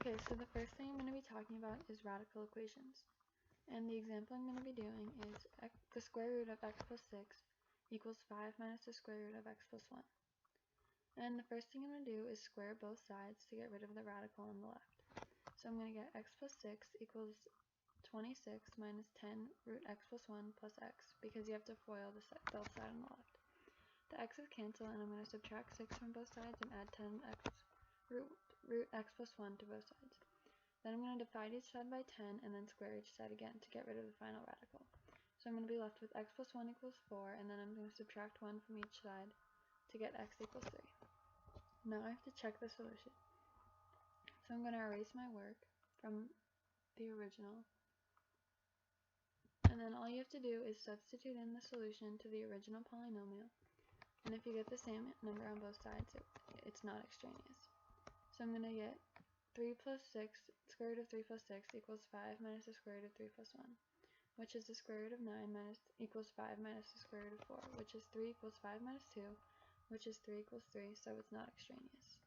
Okay, so the first thing I'm going to be talking about is radical equations. And the example I'm going to be doing is the square root of x plus 6 equals 5 minus the square root of x plus 1. And the first thing I'm going to do is square both sides to get rid of the radical on the left. So I'm going to get x plus 6 equals 26 minus 10 root x plus 1 plus x, because you have to FOIL the both side on the left. The x's cancel, and I'm going to subtract 6 from both sides and add 10x root x plus 1 to both sides. Then I'm going to divide each side by 10 and then square each side again to get rid of the final radical. So I'm going to be left with x plus 1 equals 4, and then I'm going to subtract 1 from each side to get x equals 3. Now I have to check the solution. So I'm going to erase my work from the original. And then all you have to do is substitute in the solution to the original polynomial. And if you get the same number on both sides, it's not extraneous. So I'm going to get 3 plus 6, square root of 3 plus 6 equals 5 minus the square root of 3 plus 1, which is the square root of 9 equals 5 minus the square root of 4, which is 3 equals 5 minus 2, which is 3 equals 3, so it's not extraneous.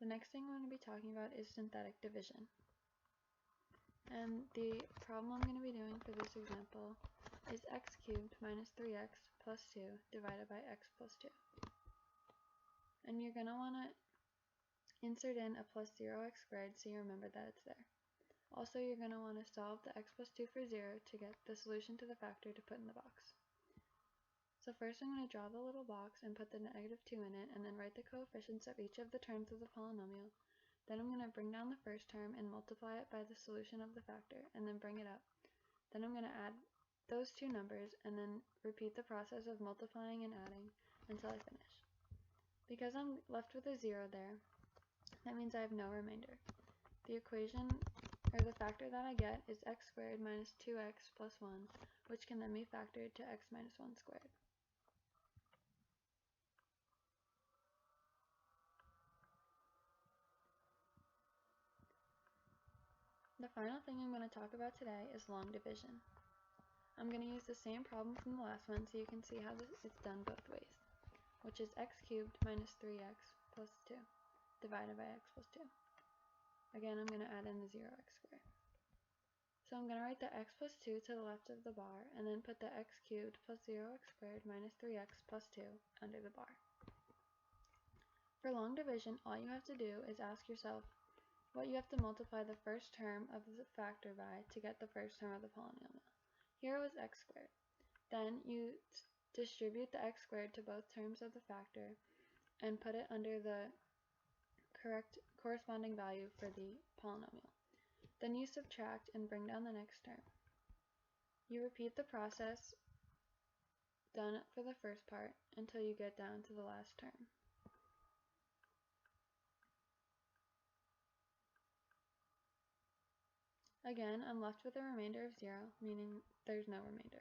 The next thing I'm going to be talking about is synthetic division. And the problem I'm going to be doing for this example is x cubed minus 3x plus 2 divided by x plus 2. And you're going to want to insert in a plus 0x squared so you remember that it's there. Also, you're going to want to solve the x plus 2 for 0 to get the solution to the factor to put in the box. So first I'm going to draw the little box and put the negative 2 in it, and then write the coefficients of each of the terms of the polynomial. Then I'm going to bring down the first term and multiply it by the solution of the factor, and then bring it up. Then I'm going to add those two numbers and then repeat the process of multiplying and adding until I finish. Because I'm left with a 0 there, that means I have no remainder. The equation, or the factor that I get, is x squared minus 2x plus 1, which can then be factored to x minus 1 squared. The final thing I'm going to talk about today is long division. I'm going to use the same problem from the last one so you can see how it's done both ways, which is x cubed minus 3x plus 2 divided by x plus 2. Again, I'm going to add in the 0x squared. So I'm going to write the x plus 2 to the left of the bar, and then put the x cubed plus 0x squared minus 3x plus 2 under the bar. For long division, all you have to do is ask yourself what you have to multiply the first term of the factor by to get the first term of the polynomial. Here it was x squared. Then you distribute the x squared to both terms of the factor and put it under the correct corresponding value for the polynomial. Then you subtract and bring down the next term. You repeat the process done for the first part until you get down to the last term. Again, I'm left with a remainder of 0, meaning there's no remainder.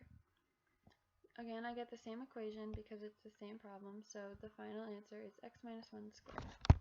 Again, I get the same equation because it's the same problem, so the final answer is x minus 1 squared.